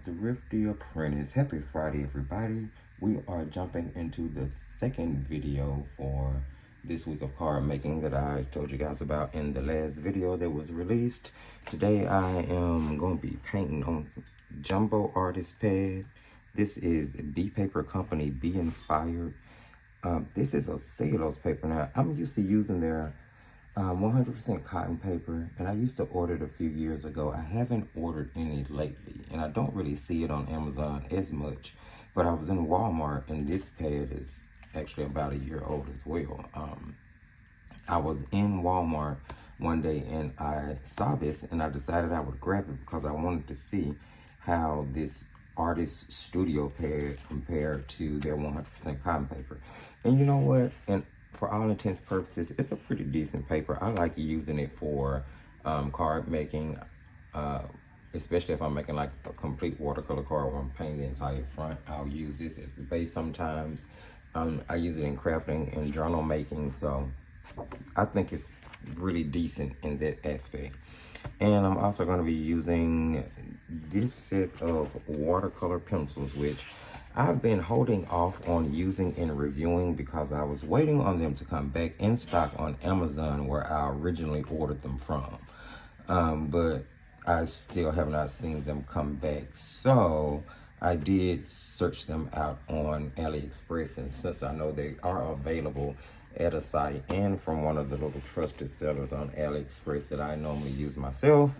Thrifty Apprentice. Happy Friday, everybody. We are jumping into the second video for this week of card making that I told you guys about in the last video that was released. Today I am going to be painting on Jumbo Artist Pad. This is B Paper Company, Be Inspired. This is a cellulose paper. Now, I'm used to using their 100% cotton paper, and I used to order it a few years ago. I haven't ordered any lately, and I don't really see it on Amazon as much, but I was in Walmart, and this pad is actually about a year old as well. I was in Walmart one day, and I saw this, and I decided I would grab it because I wanted to see how this artist studio pad compared to their 100% cotton paper. And you know what? And for all intents and purposes, it's a pretty decent paper. I like using it for card making, especially if I'm making like a complete watercolor card where I'm painting the entire front. I'll use this as the base sometimes. I use it in crafting and journal making, so I think it's really decent in that aspect. And I'm also going to be using this set of watercolor pencils, which I've been holding off on using and reviewing because I was waiting on them to come back in stock on Amazon where I originally ordered them from. But I still have not seen them come back. So I did search them out on AliExpress, and since I know they are available at a site and from one of the little trusted sellers on AliExpress that I normally use myself,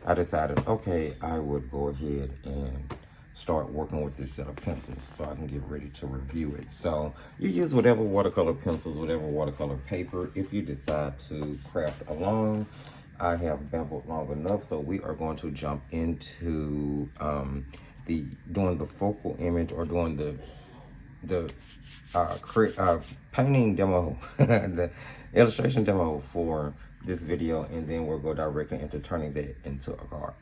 I decided, okay, I would go ahead and start working with this set of pencils so I can get ready to review it. So you use whatever watercolor pencils, whatever watercolor paper, if you decide to craft along. I have babbled long enough, so we are going to jump into doing the focal image, or doing the painting demo, the illustration demo for this video, and then we'll go directly into turning that into a card.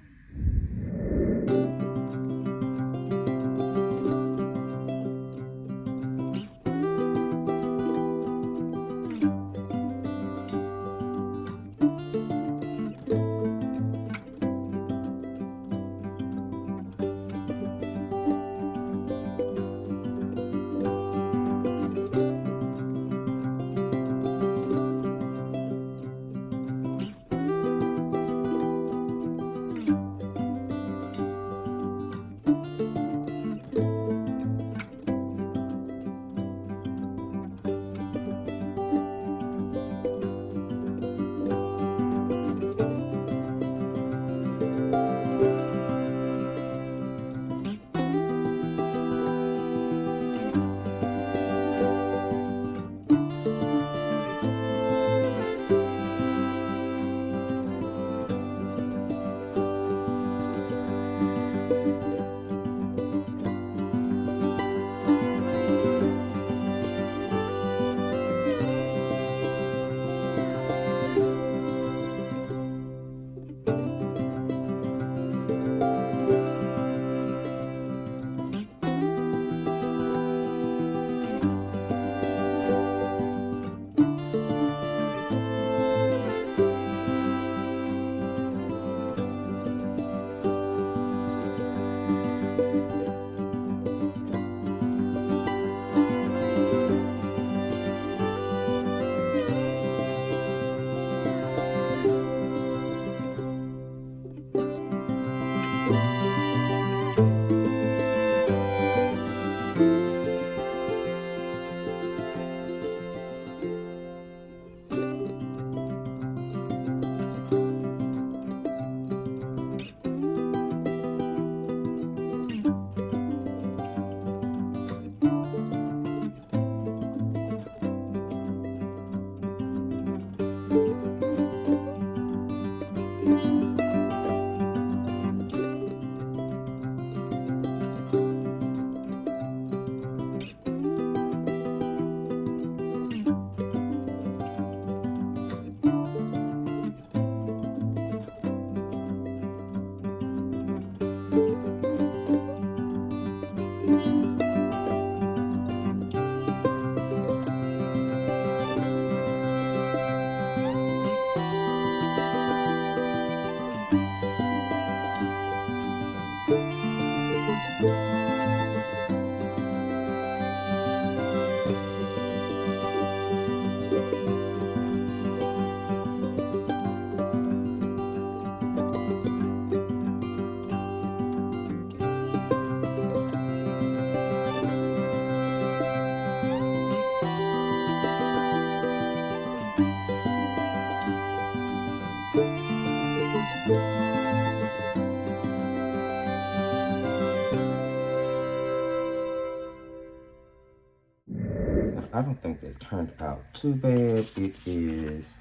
I don't think that turned out too bad. It is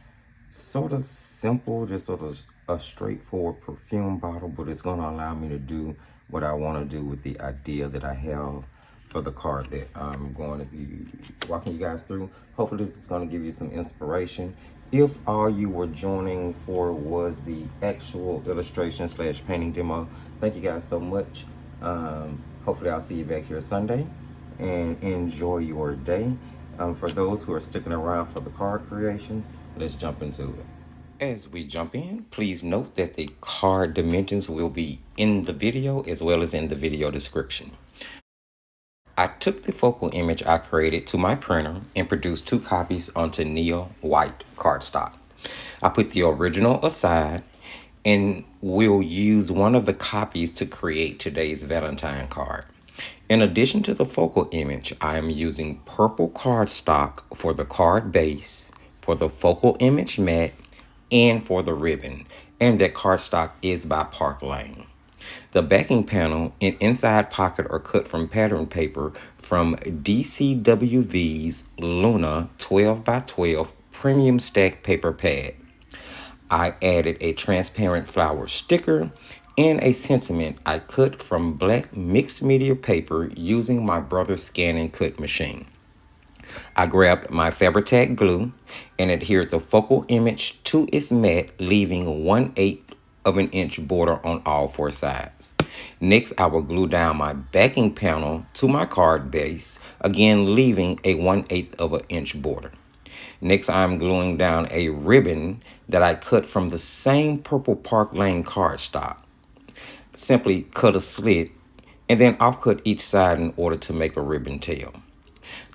sort of simple, just sort of a straightforward perfume bottle, but it's going to allow me to do what I want to do with the idea that I have for the card that I'm going to be walking you guys through. Hopefully this is going to give you some inspiration. If all you were joining for was the actual illustration / painting demo, thank you guys so much. Hopefully I'll see you back here Sunday, and enjoy your day. For those who are sticking around for the card creation, let's jump into it. As we jump in, please note that the card dimensions will be in the video as well as in the video description. I took the focal image I created to my printer and produced 2 copies onto Neil White cardstock. I put the original aside and we'll use one of the copies to create today's Valentine card. In addition to the focal image, I am using purple cardstock for the card base, for the focal image mat, and for the ribbon, and that cardstock is by Park Lane. The backing panel and inside pocket are cut from pattern paper from DCWV's Luna 12x12 premium stack paper pad. I added a transparent flower sticker and a sentiment I cut from black mixed media paper using my brother's scan and cut machine. I grabbed my Fabri-Tac glue and adhered the focal image to its mat, leaving 1/8 of an inch border on all 4 sides. Next, I will glue down my backing panel to my card base, again leaving a 1/8 of an inch border. Next, I'm gluing down a ribbon that I cut from the same purple Park Lane cardstock. Simply cut a slit and then offcut each side in order to make a ribbon tail.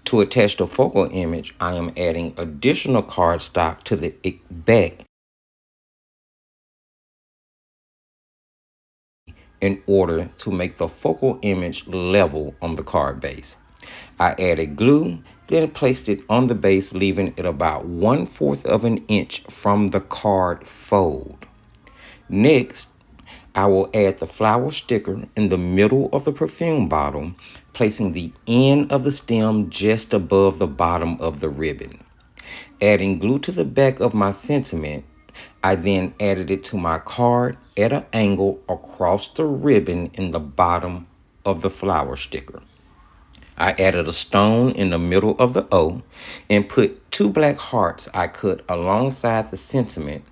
To attach the focal image, I am adding additional cardstock to the back in order to make the focal image level on the card base. I added glue, then placed it on the base, leaving it about 1/4 of an inch from the card fold. Next, I will add the flower sticker in the middle of the perfume bottle, placing the end of the stem just above the bottom of the ribbon. Adding glue to the back of my sentiment, I then added it to my card at an angle across the ribbon in the bottom of the flower sticker. I added a stone in the middle of the O and put 2 black hearts I cut alongside the sentiment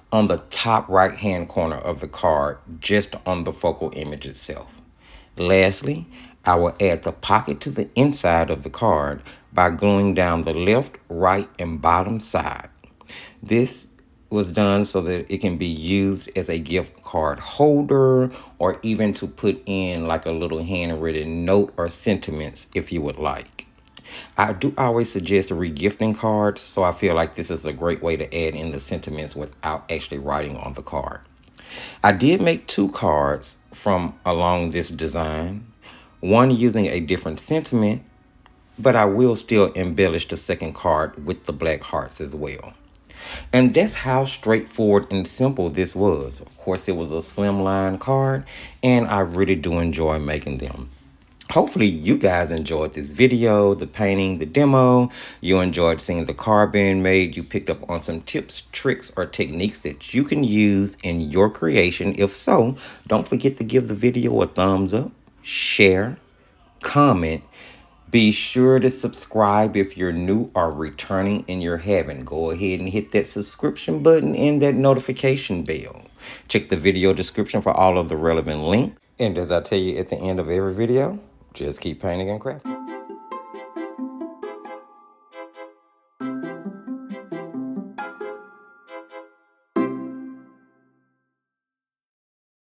on the top right-hand corner of the card, just on the focal image itself. Lastly, I will add the pocket to the inside of the card by gluing down the left, right, and bottom side. This was done so that it can be used as a gift card holder or even to put in like a little handwritten note or sentiments if you would like. I do always suggest regifting cards, so I feel like this is a great way to add in the sentiments without actually writing on the card. I did make 2 cards from along this design, one using a different sentiment, but I will still embellish the second card with the black hearts as well. And that's how straightforward and simple this was. Of course, it was a Slimline card, and I really do enjoy making them. Hopefully you guys enjoyed this video, the painting, the demo. You enjoyed seeing the card being made. You picked up on some tips, tricks, or techniques that you can use in your creation. If so, don't forget to give the video a thumbs up, share, comment. Be sure to subscribe if you're new or returning and you haven't. Go ahead and hit that subscription button and that notification bell. Check the video description for all of the relevant links. And as I tell you at the end of every video, just keep painting and crafting.